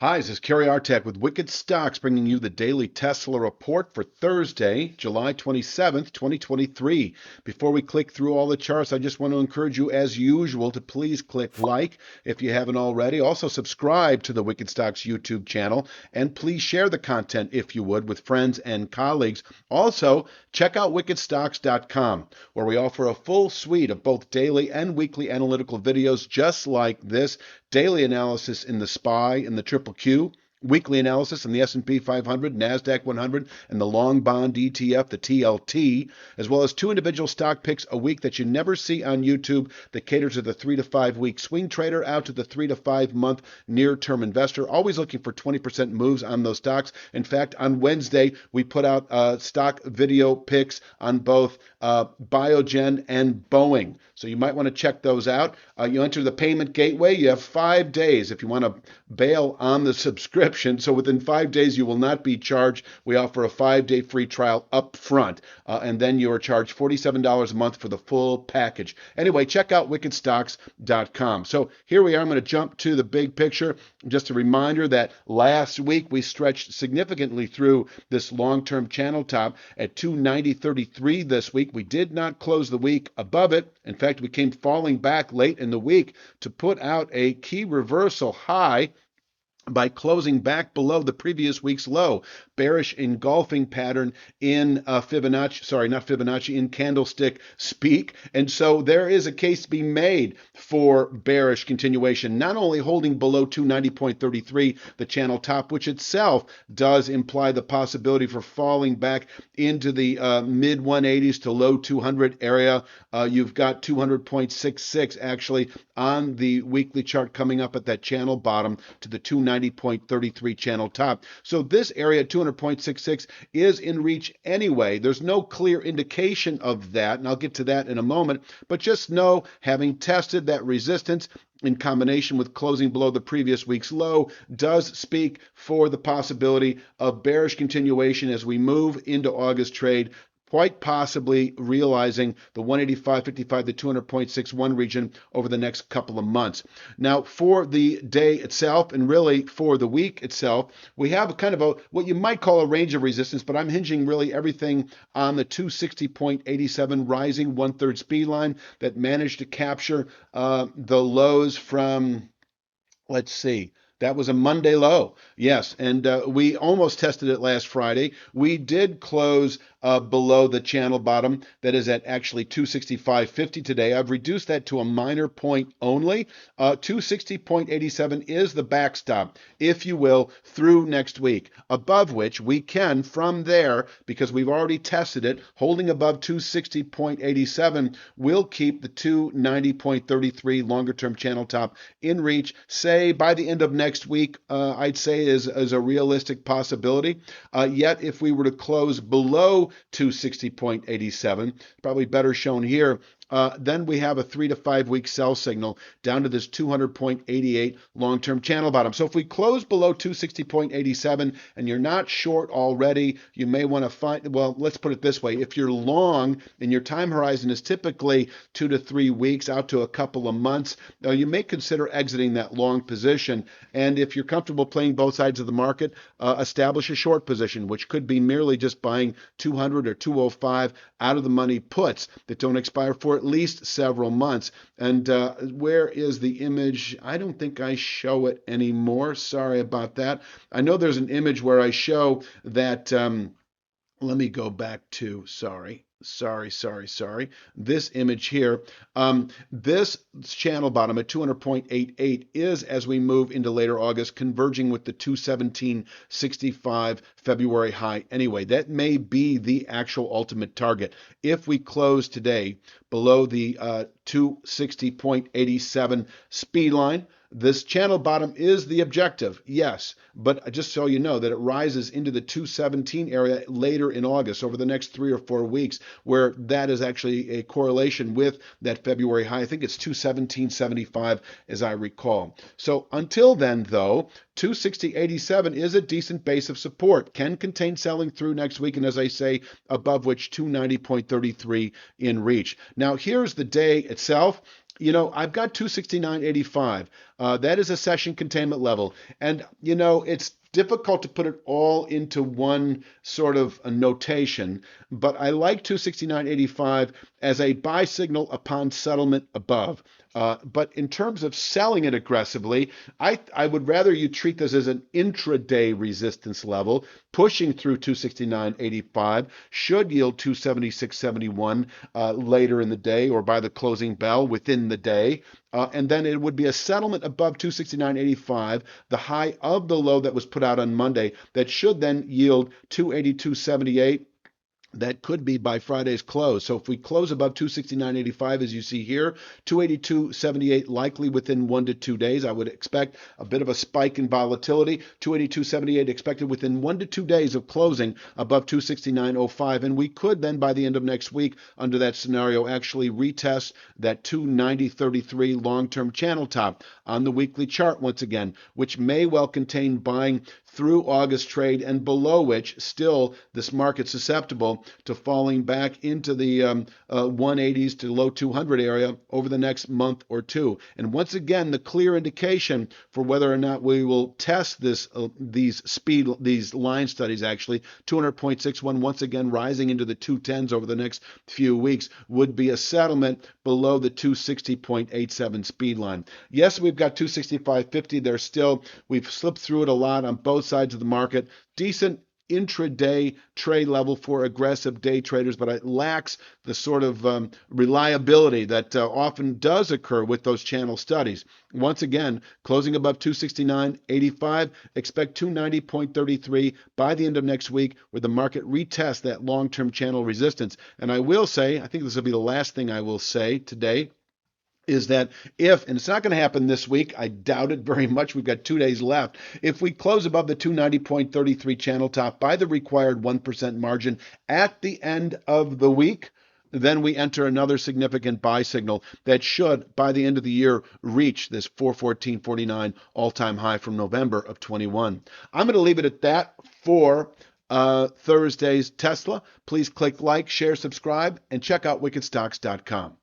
Hi, this is Kerry Artek with Wicked Stocks bringing you the daily Tesla report for Thursday, July 27th, 2023. Before we click through all the charts, I just want to encourage you, as usual, to please click like if you haven't already. Also, subscribe to the Wicked Stocks YouTube channel, and please share the content, if you would, with friends and colleagues. Also, check out wickedstocks.com, where we offer a full suite of both daily and weekly analytical videos just like this. Daily analysis in the SPY and the Triple Q, weekly analysis in the S&P 500, NASDAQ 100, and the long bond ETF, the TLT, as well as two individual stock picks a week that you never see on YouTube that caters to the 3 to 5 week swing trader out to the 3 to 5 month near-term investor, always looking for 20% moves on those stocks. In fact, on Wednesday, we put out stock video picks on both Biogen and Boeing. So you might want to check those out. You enter the payment gateway. You have 5 days if you want to bail on the subscription. So within 5 days, you will not be charged. We offer a 5-day free trial up front, and then you are charged $47 a month for the full package. Anyway, check out wickedstocks.com. So here we are. I'm going to jump to the big picture. Just a reminder that last week we stretched significantly through this long-term channel top at 290.33 this week. We did not close the week above it. In fact, we came falling back late in the week to put out a key reversal high by closing back below the previous week's low. Bearish engulfing pattern in in candlestick speak. And so there is a case to be made for bearish continuation, not only holding below 290.33, the channel top, which itself does imply the possibility for falling back into the mid 180s to low 200 area. You've got 200.66 actually on the weekly chart coming up at that channel bottom to the 290.33 channel top. So this area, 200.66, is in reach anyway. There's no clear indication of that, and I'll get to that in a moment. But just know, having tested that resistance in combination with closing below the previous week's low, does speak for the possibility of bearish continuation as we move into August trade, quite possibly realizing the 185.55 to 200.61 region over the next couple of months. Now, for the day itself, and really for the week itself, we have kind of what you might call a range of resistance, but I'm hinging really everything on the 260.87 rising 1/3 speed line that managed to capture the lows from, let's see, that was a Monday low. Yes, and we almost tested it last Friday. We did close below the channel bottom. That is at actually 265.50 today. I've reduced that to a minor point only. 260.87 is the backstop, if you will, through next week, above which we can, from there, because we've already tested it, holding above 260.87, we'll keep the 290.33 longer-term channel top in reach, say, by the end of next week. I'd say is a realistic possibility. Yet, if we were to close below 260.87, probably better shown here, then we have a 3 to 5 week sell signal down to this 200.88 long-term channel bottom. So if we close below 260.87 and you're not short already, you may want to find, well, let's put it this way. If you're long and your time horizon is typically 2 to 3 weeks out to a couple of months, you may consider exiting that long position. And if you're comfortable playing both sides of the market, establish a short position, which could be merely just buying 200 or 205 out of the money puts that don't expire for at least several months. And where is the image? I don't think I show it anymore. Sorry about that. I know there's an image where I show that. Let me go back to, sorry. This image here, this channel bottom at 200.88 is, as we move into later August, converging with the 217.65 February high. Anyway, that may be the actual ultimate target. If we close today below the 260.87 speed line, this channel bottom is the objective, yes, but just so you know that it rises into the 217 area later in August over the next 3 or 4 weeks, where that is actually a correlation with that February high. I think it's 217.75 as I recall. So until then, though, 260.87 is a decent base of support, can contain selling through next week, and as I say, above which 290.33 in reach. Now, here's the day itself. I've got 269.85. That is a session containment level. And, it's difficult to put it all into one sort of a notation, but I like 269.85 as a buy signal upon settlement above. But in terms of selling it aggressively, I would rather you treat this as an intraday resistance level. Pushing through 269.85 should yield 276.71 later in the day or by the closing bell within the day. And then it would be a settlement above 269.85, the high of the low that was put out on Monday, that should then yield 282.78. That could be by Friday's close. So if we close above 269.85, as you see here, 282.78 likely within 1 to 2 days. I would expect a bit of a spike in volatility. 282.78 expected within 1 to 2 days of closing above 269.05. And we could then, by the end of next week, under that scenario, actually retest that 290.33 long-term channel top on the weekly chart once again, which may well contain buying through August trade, and below which still this market susceptible to falling back into the 180s to low 200 area over the next month or two. And once again, the clear indication for whether or not we will test these line studies, actually 200.61 once again rising into the 210s over the next few weeks, would be a settlement below the 260.87 speed line. Yes, we've got 265.50 there still. We've slipped through it a lot on both sides of the market. Decent intraday trade level for aggressive day traders, but it lacks the sort of reliability that often does occur with those channel studies. Once again, closing above 269.85, expect 290.33 by the end of next week, where the market retests that long-term channel resistance. And I will say, I think this will be the last thing I will say today, is that if, and it's not going to happen this week, I doubt it very much, we've got 2 days left, if we close above the 290.33 channel top by the required 1% margin at the end of the week, then we enter another significant buy signal that should, by the end of the year, reach this 414.49 all-time high from November of 21. I'm going to leave it at that for Thursday's Tesla. Please click like, share, subscribe, and check out wickedstocks.com.